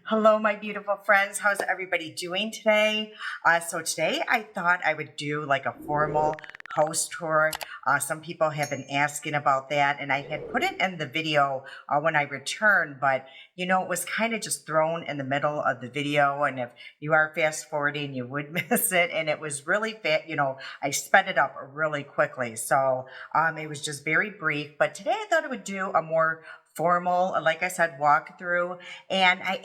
Hello, my beautiful friends. How's everybody doing today? So today I thought I would do like a formal house tour. Some people have been asking about that, and I had put it in the video when I returned, but it was kind of just thrown in the middle of the video. And if you are fast forwarding, you would miss it. And it was really fast. I sped it up really quickly. So it was just very brief. But today I thought I would do a more formal, like I said, walk through. And I,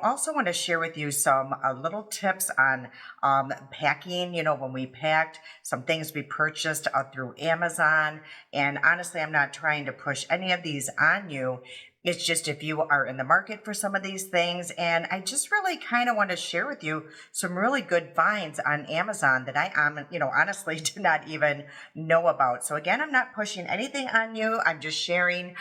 also want to share with you some little tips on packing. When we packed, some things we purchased through Amazon. And honestly, I'm not trying to push any of these on you. It's just if you are in the market for some of these things. And I just really kind of want to share with you some really good finds on Amazon that I honestly did not even know about. So again, I'm not pushing anything on you. I'm just sharing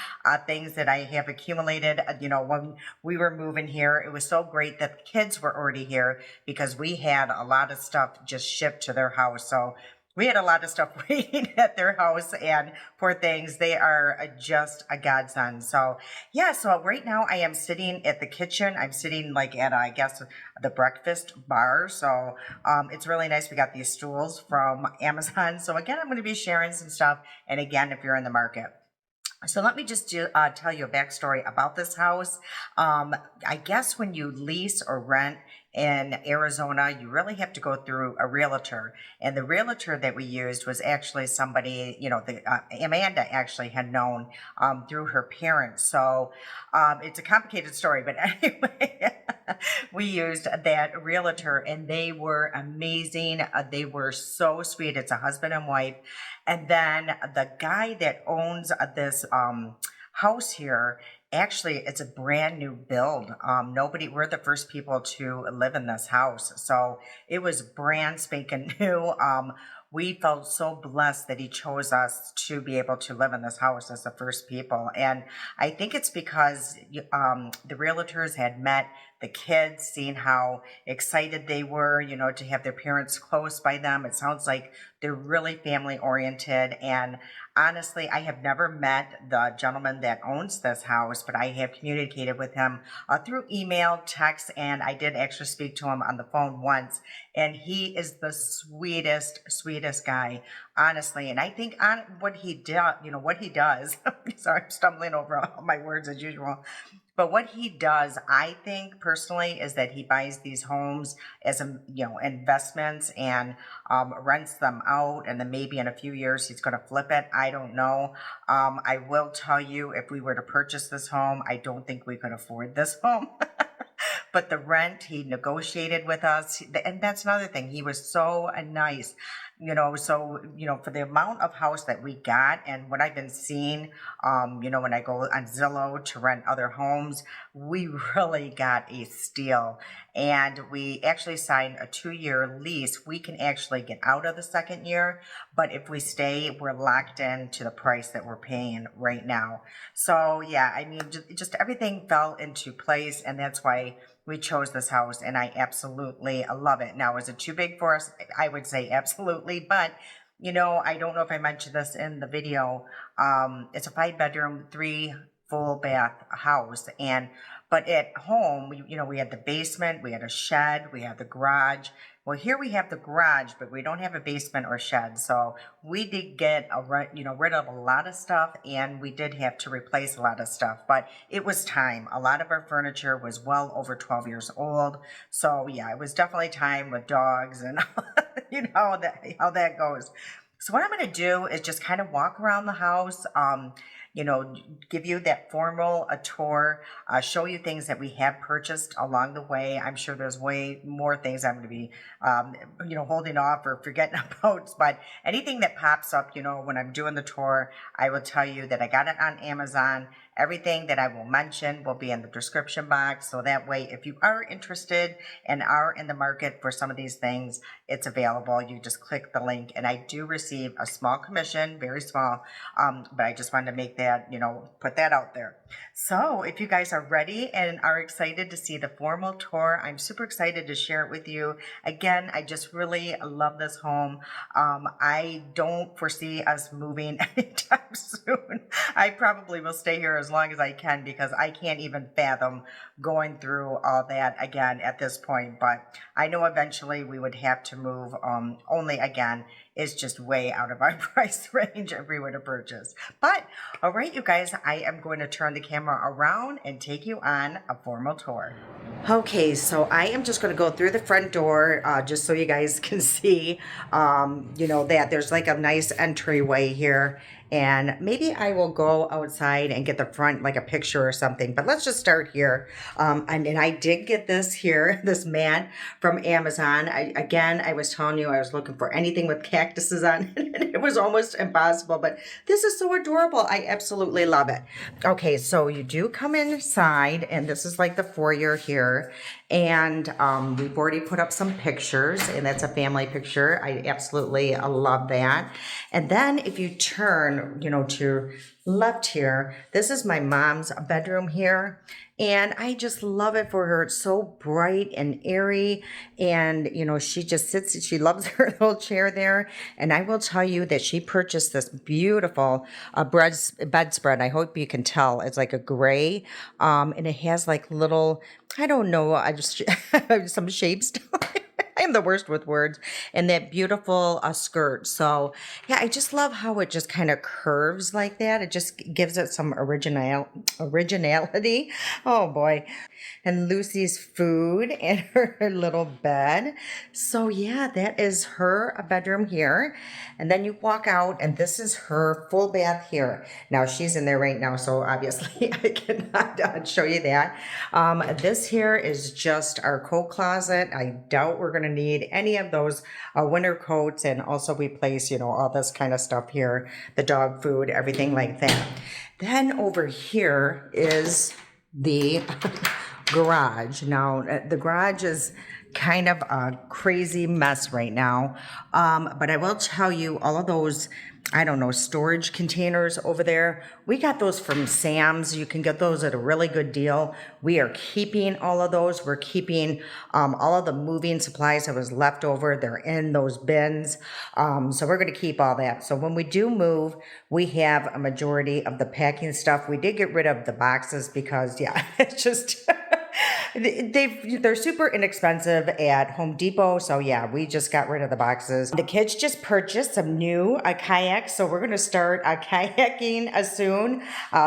things that I have accumulated. When we were moving here, it was so great that the kids were already here because we had a lot of stuff just shipped to their house. So we had a lot of stuff waiting at their house, and poor things, they are just a godsend. So yeah, so right now I am sitting at the kitchen. I'm sitting like at, I guess, the breakfast bar. So it's really nice. We got these stools from Amazon. So again, I'm going to be sharing some stuff. And again, if you're in the market. So let me just tell you a backstory about this house. I guess when you lease or rent in Arizona, you really have to go through a realtor. And the realtor that we used was actually somebody, Amanda actually had known through her parents. So it's a complicated story, but anyway, we used that realtor and they were amazing. They were so sweet. It's a husband and wife. And then the guy that owns this house here, actually, it's a brand new build. We're the first people to live in this house. So it was brand spanking new. We felt so blessed that he chose us to be able to live in this house as the first people. And I think it's because the realtors had met the kids, seeing how excited they were, to have their parents close by them. It sounds like they're really family oriented. And honestly, I have never met the gentleman that owns this house, but I have communicated with him through email, text, and I did actually speak to him on the phone once. And he is the sweetest guy, honestly. And I think on what he does, sorry, I'm stumbling over all my words as usual. But what he does, I think personally, is that he buys these homes as investments and rents them out, and then maybe in a few years he's going to flip it. I don't know. I will tell you, if we were to purchase this home, I don't think we could afford this home. But the rent, he negotiated with us. And that's another thing. He was so nice, for the amount of house that we got and what I've been seeing, when I go on Zillow to rent other homes, we really got a steal. And we actually signed a 2-year lease. We can actually get out of the second year, but if we stay, we're locked in to the price that we're paying right now. So yeah, I mean, just everything fell into place, and that's why we chose this house, and I absolutely love it. Now, is it too big for us? I would say absolutely, but I don't know if I mentioned this in the video. It's a 5-bedroom, 3 full bath house, but at home, we had the basement, we had a shed, we had the garage. Well, here we have the garage, but we don't have a basement or shed. So we did get rid of a lot of stuff, and we did have to replace a lot of stuff. But it was time. A lot of our furniture was well over 12 years old. So yeah, it was definitely time with dogs and how that goes. So what I'm going to do is just kind of walk around the house. Give you that formal tour, show you things that we have purchased along the way. I'm sure there's way more things I'm going to be, holding off or forgetting about. But anything that pops up, when I'm doing the tour, I will tell you that I got it on Amazon. Everything that I will mention will be in the description box. So that way, if you are interested and are in the market for some of these things, it's available. You just click the link, and I do receive a small commission, very small. But I just wanted to make that, put that out there. So if you guys are ready and are excited to see the formal tour, I'm super excited to share it with you. Again, I just really love this home. I don't foresee us moving anytime soon. I probably will stay here as long as I can because I can't even fathom going through all that again at this point. But I know eventually we would have to move. Only again, it's just way out of our price range if we were to purchase. But all right, you guys, I am going to turn the camera around and take you on a formal tour. Okay, so I am just going to go through the front door just so you guys can see, that there's like a nice entryway here. And maybe I will go outside and get the front, like a picture or something. But let's just start here. And I did get this here, this mat from Amazon. I was telling you I was looking for anything with cactuses on it. And it was almost impossible. But this is so adorable. I absolutely love it. Okay, so you do come inside. And this is like the foyer here. And we've already put up some pictures. And that's a family picture. I absolutely love that. And then if you turn, to your left here, this is my mom's bedroom here. And I just love it for her. It's so bright and airy. And, she just sits, she loves her little chair there. And I will tell you that she purchased this beautiful bedspread. I hope you can tell. It's like a gray. And it has like little, I don't know, some shapes. I am the worst with words. And that beautiful skirt. So yeah, I just love how it just kind of curves like that. It just gives it some originality. Oh boy. And Lucy's food and her little bed. So yeah, that is her bedroom here. And then you walk out and this is her full bath here. Now she's in there right now, so obviously I cannot show you that. This here is just our coat closet. I doubt we're going to need any of those winter coats, and also we place, all this kind of stuff here, the dog food, everything like that. Then over here is the garage. Now, the garage is kind of a crazy mess right now. But I will tell you, all of those, storage containers over there, we got those from Sam's. You can get those at a really good deal. We are keeping all of those. We're keeping all of the moving supplies that was left over. They're in those bins. So we're going to keep all that. So when we do move, we have a majority of the packing stuff. We did get rid of the boxes because, yeah, it's just... They're super inexpensive at Home Depot. So yeah, we just got rid of the boxes. The kids just purchased some new kayaks. So we're going to start kayaking soon.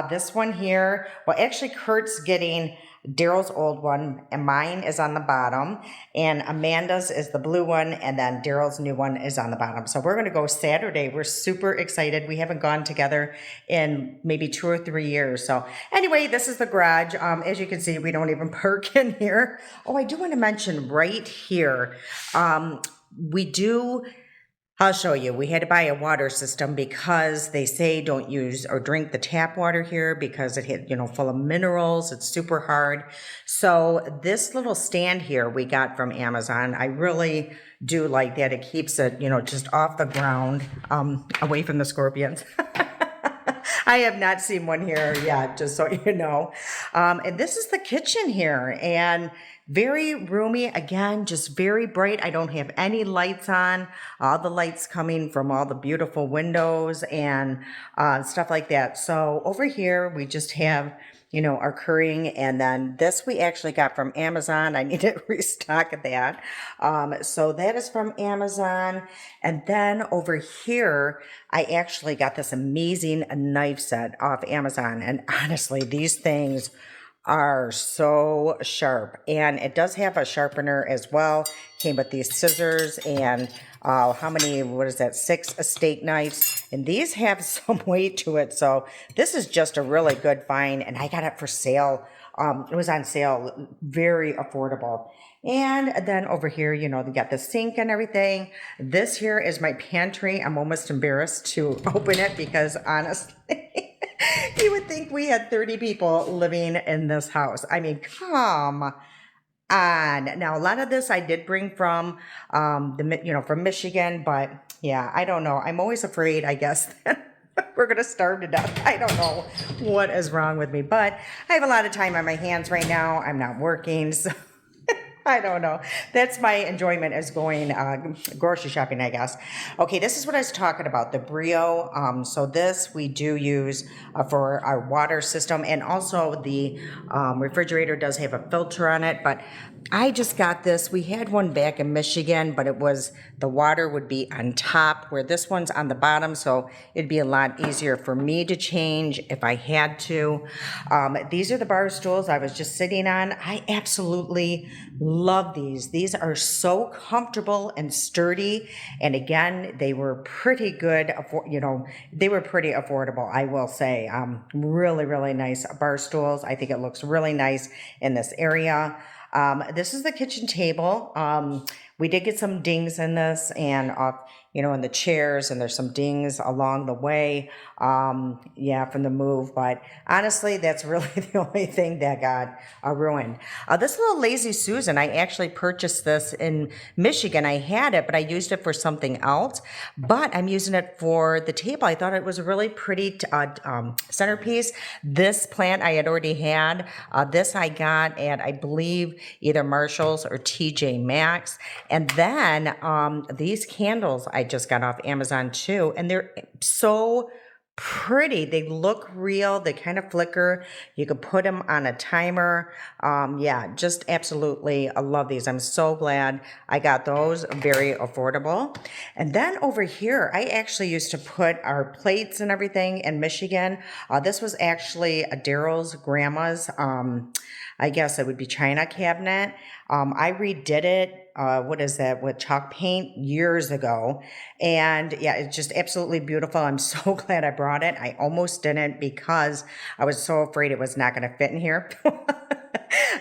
This one here, well, actually Kurt's getting Daryl's old one, and mine is on the bottom, and Amanda's is the blue one, and then Daryl's new one is on the bottom. So we're going to go Saturday. We're super excited. We haven't gone together in maybe 2 or 3 years. So anyway, this is the garage. As you can see, we don't even park in here. Oh, I do want to mention right here, I'll show you. We had to buy a water system because they say don't use or drink the tap water here because it hit, full of minerals. It's super hard. So this little stand here we got from Amazon. I really do like that. It keeps it, just off the ground, away from the scorpions. I have not seen one here yet, just so you know. And this is the kitchen here, and very roomy, again, just very bright. I don't have any lights on. All the lights coming from all the beautiful windows and stuff like that. So over here, we just have, our currying. And then this we actually got from Amazon. I need to restock that. So that is from Amazon. And then over here, I actually got this amazing knife set off Amazon. And honestly, these things are so sharp, and it does have a sharpener as well. Came with these scissors and what is that, 6 steak knives, and these have some weight to it. So this is just a really good find, and I got it for sale. It was on sale, very affordable. And then over here, they got the sink and everything. This here is my pantry. I'm almost embarrassed to open it because honestly, you would think we had 30 people living in this house. I mean, come on. Now, a lot of this I did bring from, from Michigan, but yeah, I don't know. I'm always afraid, I guess, that we're going to starve to death. I don't know what is wrong with me, but I have a lot of time on my hands right now. I'm not working, so I don't know. That's my enjoyment is going grocery shopping, I guess. Okay, this is what I was talking about, the Brio. So this we do use for our water system, and also the refrigerator does have a filter on it, but I just got this. We had one back in Michigan, but it was, the water would be on top where this one's on the bottom, so it'd be a lot easier for me to change if I had to. These are the bar stools I was just sitting on. I absolutely love these. These are so comfortable and sturdy, and again, they were pretty good, they were pretty affordable, I will say. Really, really nice bar stools. I think it looks really nice in this area. This is the kitchen table. We did get some dings in this and in the chairs, and there's some dings along the way. From the move, but honestly, that's really the only thing that got ruined. This little Lazy Susan, I actually purchased this in Michigan. I had it, but I used it for something else, but I'm using it for the table. I thought it was a really pretty centerpiece. This plant I had already had. This I got at, I believe, either Marshall's or TJ Maxx. And then these candles I just got off Amazon too, and they're so pretty. They look real. They kind of flicker. You could put them on a timer. Just absolutely, I love these. I'm so glad I got those. Very affordable. And then over here, I actually used to put our plates and everything in Michigan. This was actually Daryl's grandma's, I guess it would be china cabinet. I redid it. What is that, with chalk paint years ago. And yeah, it's just absolutely beautiful. I'm so glad I brought it. I almost didn't because I was so afraid it was not going to fit in here.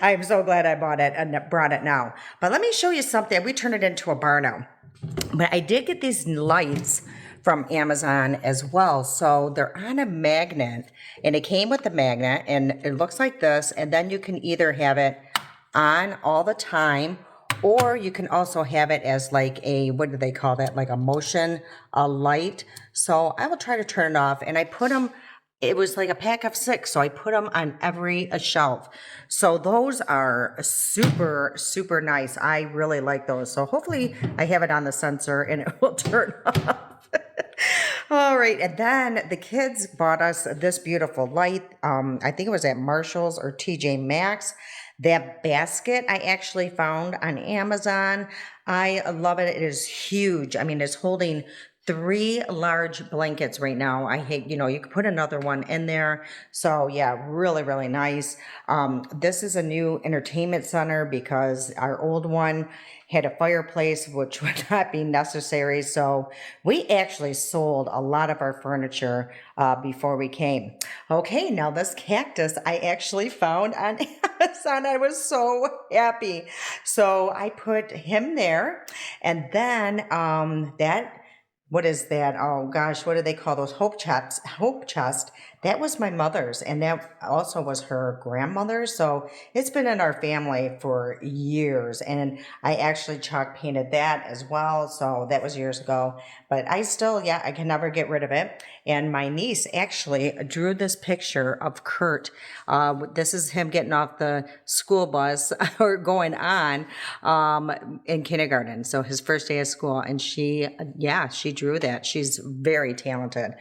I'm so glad I bought it and brought it now. But let me show you something. We turned it into a bar now. But I did get these lights from Amazon as well. So they're on a magnet, and it came with the magnet, and it looks like this. And then you can either have it on all the time, or you can also have it as like a, what do they call that? Like a motion, a light. So I will try to turn it off, and I put them, it was like a pack of 6. So I put them on every shelf. So those are super, super nice. I really like those. So hopefully I have it on the sensor and it will turn off. All right, and then the kids bought us this beautiful light. I think it was at Marshall's or TJ Maxx. That basket I actually found on Amazon. I love it. It is huge. I mean, it's holding 3 large blankets right now. I hate, you could put another one in there. So yeah, really, really nice. This is a new entertainment center because our old one had a fireplace, which would not be necessary. So we actually sold a lot of our furniture before we came. Okay, now this cactus I actually found on Amazon. I was so happy. So I put him there, and then what is that? Oh gosh, what do they call those? Hope chest. That was my mother's, and that also was her grandmother's. So it's been in our family for years, and I actually chalk painted that as well. So that was years ago, but I still, I can never get rid of it. And my niece actually drew this picture of Kurt. This is him getting off the school bus or going on in kindergarten. So his first day of school, and she drew that. She's very talented.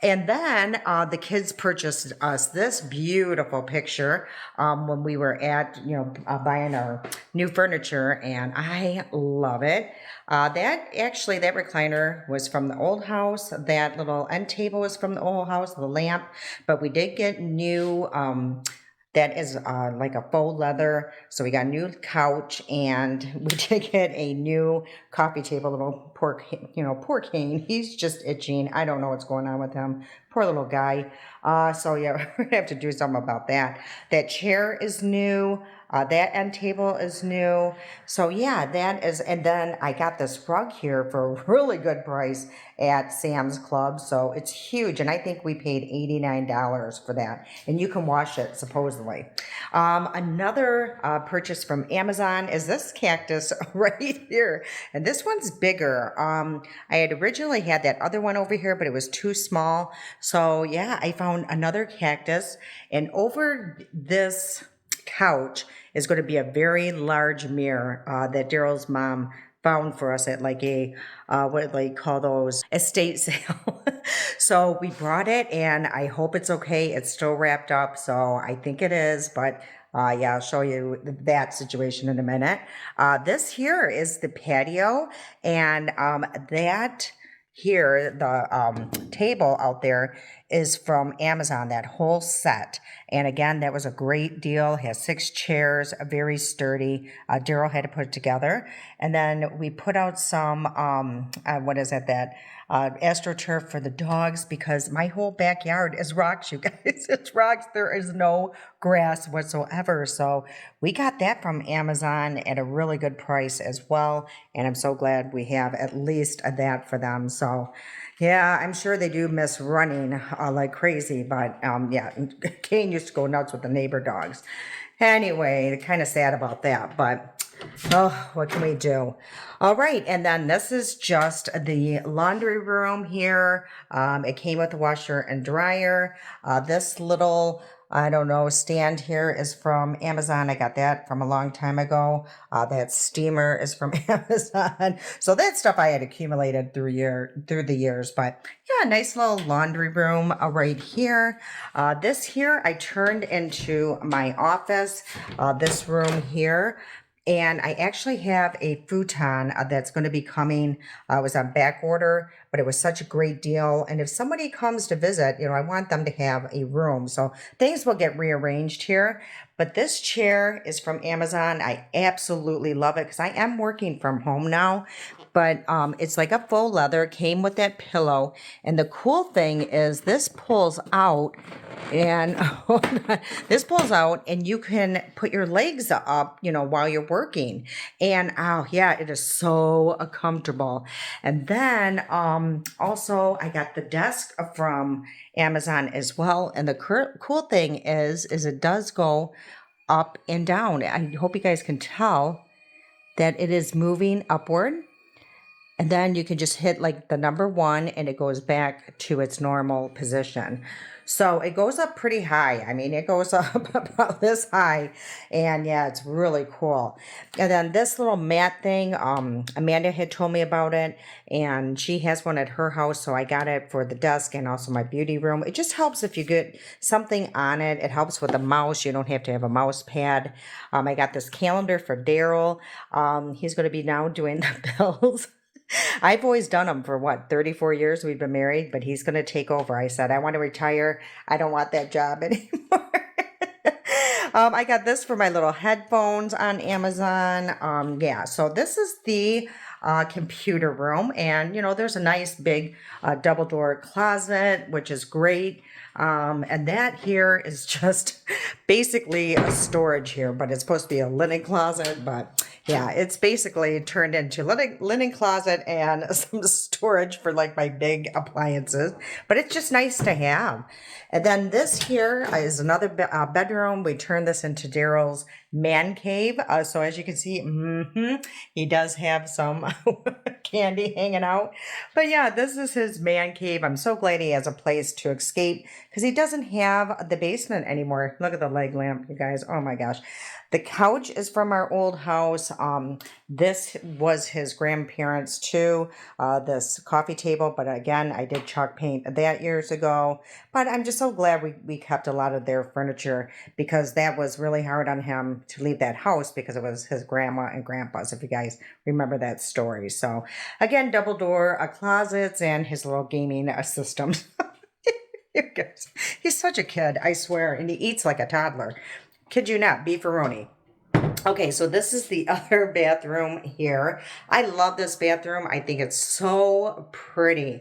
And then the kids purchased us this beautiful picture when we were at, buying our new furniture, and I love it. That recliner was from the old house. That little end table was from the old house, the lamp. But we did get new, that is like a faux leather. So we got a new couch, and we did get a new coffee table. Little poor Kane. He's just itching. I don't know what's going on with him. Poor little guy. We're gonna have to do something about that. That chair is new. That end table is new. So that is, and then I got this rug here for a really good price at Sam's Club. So it's huge, and I think we paid $89 for that. And you can wash it, supposedly. Another purchase from Amazon is this cactus right here. And this one's bigger. I had originally had that other one over here, but it was too small. So I found another cactus, and over this couch is going to be a very large mirror that Daryl's mom found for us at like a what do they call those, estate sale. So we brought it, and I hope it's okay. It's still wrapped up, so I think it is, but yeah, I'll show you that situation in a minute. This here is the patio, and that here, the table out there is from Amazon, that whole set. And again, that was a great deal. It has 6 chairs, very sturdy. Daryl had to put it together. And then we put out some, what is it, that AstroTurf for the dogs, because my whole backyard is rocks, you guys. It's rocks. There is no grass whatsoever. So we got that from Amazon at a really good price as well. And I'm so glad we have at least that for them. So yeah, I'm sure they do miss running like crazy, but yeah, Kane used to go nuts with the neighbor dogs. Anyway, kind of sad about that, but oh, what can we do? All right, and then this is just the laundry room here. It came with a washer and dryer. This little, I don't know, stand here is from Amazon. I got that from a long time ago. That steamer is from Amazon. So that stuff I had accumulated through the years. But yeah, nice little laundry room right here. This here I turned into my office. This room here. And I actually have a futon that's going to be coming. It was on back order, but it was such a great deal. And if somebody comes to visit, you know, I want them to have a room. So things will get rearranged here. But this chair is from Amazon. I absolutely love it because I am working from home now. But it's like a faux leather, came with that pillow. And the cool thing is this pulls out, and this pulls out, and you can put your legs up, you know, while you're working. And oh yeah, it is so comfortable. And then also I got the desk from Amazon as well. And the cool thing is it does go up and down. I hope you guys can tell that it is moving upward. And then you can just hit like the number 1 and it goes back to its normal position. So it goes up pretty high. I mean, it goes up about this high. And yeah, it's really cool. And then this little mat thing, Amanda had told me about it. And she has one at her house. So I got it for the desk and also my beauty room. It just helps if you get something on it. It helps with the mouse. You don't have to have a mouse pad. I got this calendar for Daryl. He's going to be now doing the bills. I've always done them for 34 years we've been married, but he's going to take over. I said, I want to retire. I don't want that job anymore. I got this for my little headphones on Amazon. Yeah, so this is the computer room, and you know, there's a nice big double door closet, which is great. And that here is just basically a storage here, but it's supposed to be a linen closet, but yeah, it's basically turned into linen closet and some storage for like my big appliances, but it's just nice to have. And then this here is another bedroom. We turned this into Daryl's man cave. So as you can see, he does have some candy hanging out. But yeah, this is his man cave. I'm so glad he has a place to escape because he doesn't have the basement anymore. Look at the leg lamp, you guys. Oh my gosh. The couch is from our old house. This was his grandparents too, this coffee table. But again, I did chalk paint that years ago. But I'm just so glad we kept a lot of their furniture because that was really hard on him to leave that house because it was his grandma and grandpa's, if you guys remember that story. So again, double door closets and his little gaming system. He's such a kid, I swear. And he eats like a toddler. Kid you not, beefaroni. Okay, so this is the other bathroom here. I love this bathroom. I think it's so pretty.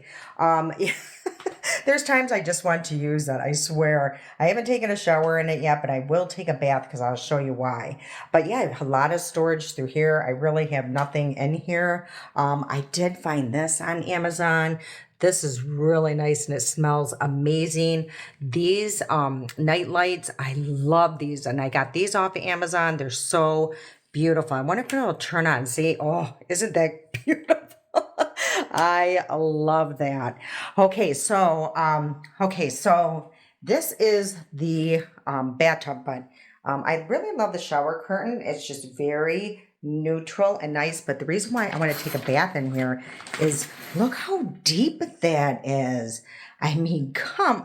There's times I just want to use it, I swear. I haven't taken a shower in it yet, but I will take a bath because I'll show you why. But yeah, a lot of storage through here. I really have nothing in here. I did find this on Amazon. This is really nice and it smells amazing. These night lights, I love these. And I got these off of Amazon. They're so beautiful. I wonder if it'll turn on. See, oh, isn't that beautiful? I love that. Okay, so this is the bathtub, but I really love the shower curtain. It's just very neutral and nice. But the reason why I want to take a bath in here is look how deep that is. I mean, come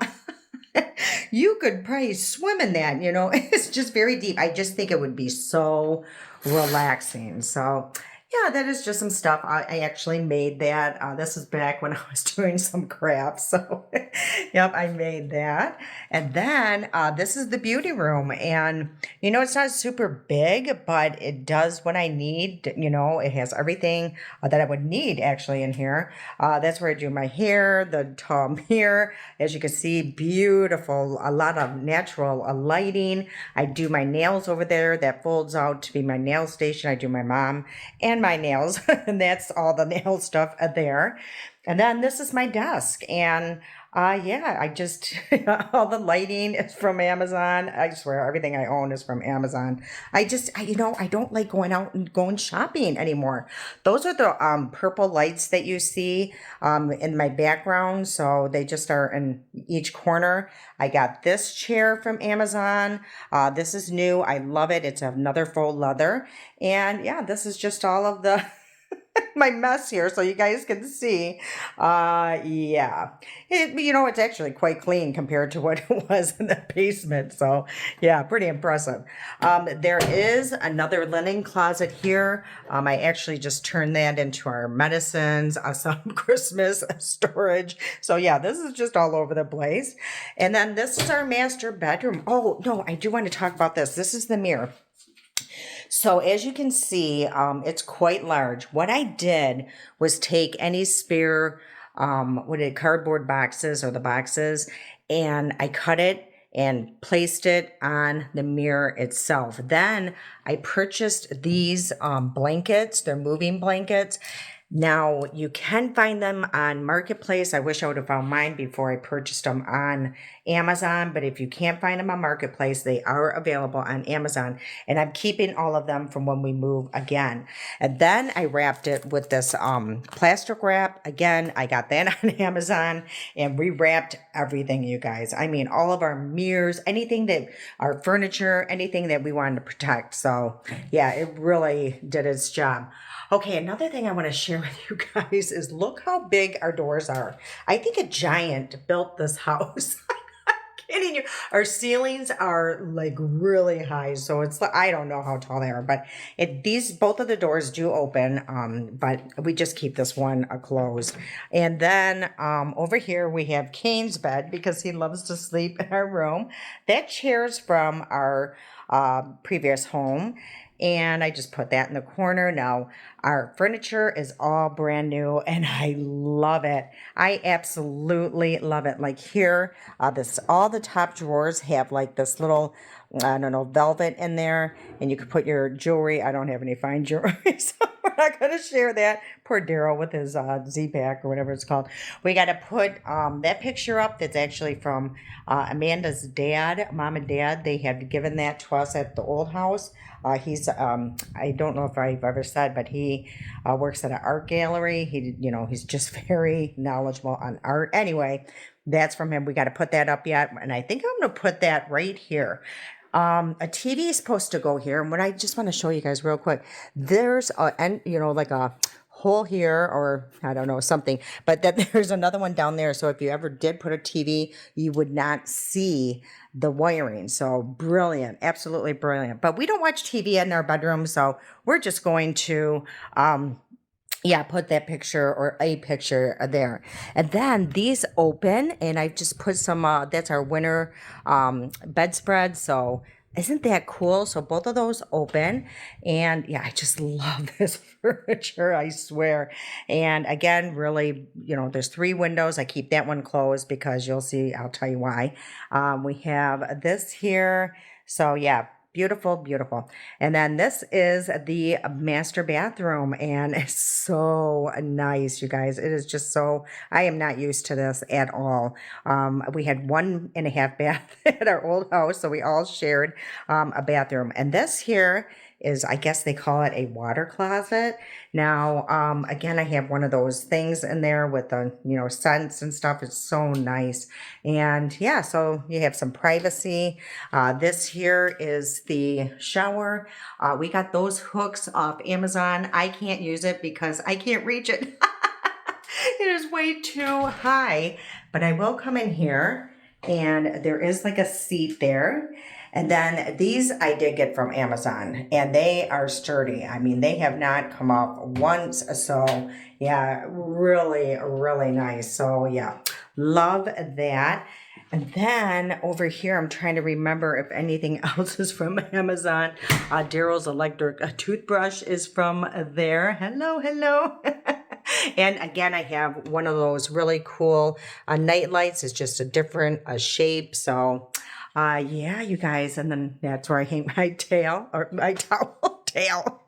you could probably swim in that, you know. It's just very deep. I just think it would be so relaxing. So yeah, that is just some stuff. I actually made that. This is back when I was doing some crafts. So yep, I made that. And then this is the beauty room. And you know, it's not super big, but it does what I need. You know, it has everything that I would need actually in here. That's where I do my hair, the tall mirror. As you can see, beautiful, a lot of natural lighting. I do my nails over there. That folds out to be my nail station. I do my mom and my nails, and that's all the nail stuff there. And then this is my desk, and yeah, I just all the lighting is from Amazon. I swear everything I own is from Amazon. You know, I don't like going out and going shopping anymore. Those are the purple lights that you see in my background. So they just are in each corner. I got this chair from Amazon. This is new. I love it. It's another faux leather. And yeah, this is just all of the my mess here so you guys can see. Yeah, you know, it's actually quite clean compared to what it was in the basement. So yeah, pretty impressive. There is another linen closet here. I actually just turned that into our medicines, some Christmas storage. So yeah, this is just all over the place. And then this is our master bedroom. Oh no, I do want to talk about this. This is the mirror. So as you can see, it's quite large. What I did was take any spare, cardboard boxes or the boxes, and I cut it and placed it on the mirror itself. Then I purchased these blankets. They're moving blankets. Now, you can find them on Marketplace. I wish I would have found mine before I purchased them on Amazon, but if you can't find them on Marketplace, they are available on Amazon, and I'm keeping all of them from when we move again. And then I wrapped it with this plastic wrap. Again, I got that on Amazon, and we wrapped everything, you guys. I mean, all of our mirrors, anything that, our furniture, anything that we wanted to protect. So yeah, it really did its job. Okay, another thing I want to share with you guys is look how big our doors are. I think a giant built this house. I'm kidding you. Our ceilings are like really high, so it's like, I don't know how tall they are, but both of the doors do open, but we just keep this one closed. And then over here we have Kane's bed because he loves to sleep in our room. That chair's from our previous home. And I just put that in the corner. Now, our furniture is all brand new, and I love it. I absolutely love it. Like here, all the top drawers have like this little, I don't know, velvet in there, and you can put your jewelry. I don't have any fine jewelry, so we're not going to share that. Poor Daryl with his Z-Pack or whatever it's called. We got to put that picture up that's actually from Amanda's dad, mom and dad. They had given that to us at the old house. He's, I don't know if I've ever said, but he works at an art gallery. He's just very knowledgeable on art. Anyway, that's from him. We got to put that up yet. And I think I'm going to put that right here. A TV is supposed to go here. And what I just want to show you guys real quick, there's like a hole here, or I don't know, something, but that there's another one down there. So if you ever did put a TV, you would not see the wiring. So brilliant, absolutely brilliant. But we don't watch TV in our bedroom, so we're just going to put that picture or a picture there. And then these open, and I just put some, that's our winter bedspread. So isn't that cool? So both of those open, and yeah, I just love this furniture, I swear. And again, really, there's 3 windows. I keep that one closed because you'll see, I'll tell you why. We have this here. So yeah, beautiful, beautiful. And then this is the master bathroom, and it's so nice, you guys. It is just so, I am not used to this at all. We had 1.5 bath at our old house, so we all shared a bathroom. And this here is, I guess they call it a water closet. Now, again, I have one of those things in there with the, scents and stuff. It's so nice. And yeah, so you have some privacy. This here is the shower. We got those hooks off Amazon. I can't use it because I can't reach it. It is way too high, but I will come in here and there is like a seat there. And then these I did get from Amazon and they are sturdy. I mean, they have not come off once. So yeah, really, really nice. So yeah, love that. And then over here, I'm trying to remember if anything else is from Amazon. Daryl's electric toothbrush is from there. Hello, hello. And again, I have one of those really cool night lights. It's just a different shape. So yeah, you guys. And then that's where I hang my tail or my towel tail.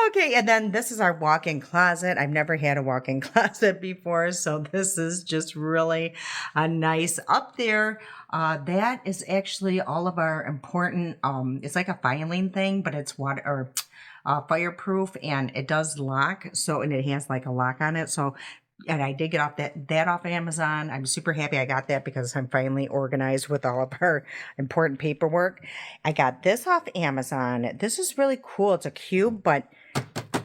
Okay, and then this is our walk-in closet. I've never had a walk-in closet before, so this is just really nice. Up there, that is actually all of our important, it's like a filing thing, but it's water or fireproof, and it does lock, so, and it has like a lock on it, so, and I did get off that off Amazon. I'm super happy I got that because I'm finally organized with all of our important paperwork. I got this off Amazon. This is really cool. It's a cube, but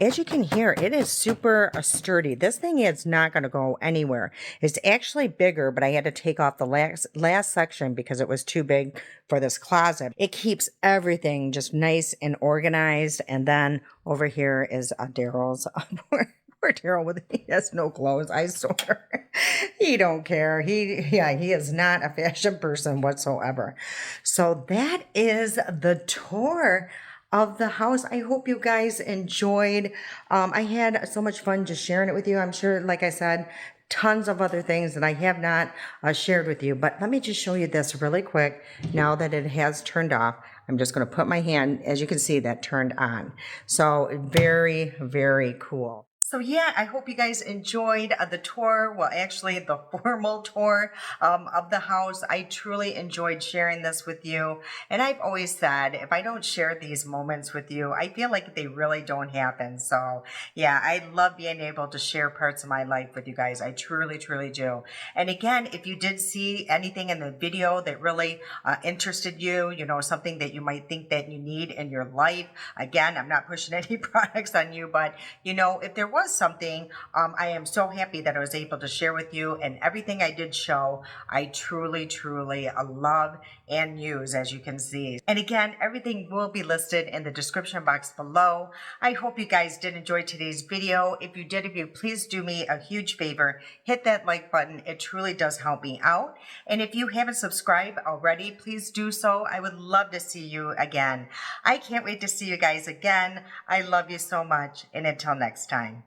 as you can hear, it is super sturdy. This thing is not going to go anywhere. It's actually bigger, but I had to take off the last section because it was too big for this closet. It keeps everything just nice and organized. And then over here is Daryl's. Poor Daryl, he has no clothes, I swear. He don't care. He is not a fashion person whatsoever. So that is the tour of the house. I hope you guys enjoyed. I had so much fun just sharing it with you. I'm sure, like I said, tons of other things that I have not shared with you. But let me just show you this really quick. Now that it has turned off, I'm just going to put my hand, as you can see, that turned on. So very, very cool. So yeah, I hope you guys enjoyed the tour. Well, actually the formal tour of the house. I truly enjoyed sharing this with you. And I've always said, if I don't share these moments with you, I feel like they really don't happen. So yeah, I love being able to share parts of my life with you guys. I truly, truly do. And again, if you did see anything in the video that really interested you, something that you might think that you need in your life, again, I'm not pushing any products on you, but if there was something, I am so happy that I was able to share with you, and everything I did show, I truly, truly love and use, as you can see. And again, everything will be listed in the description box below. I hope you guys did enjoy today's video. If you did, please do me a huge favor, hit that like button. It truly does help me out. And if you haven't subscribed already, please do so. I would love to see you again. I can't wait to see you guys again. I love you so much, and until next time.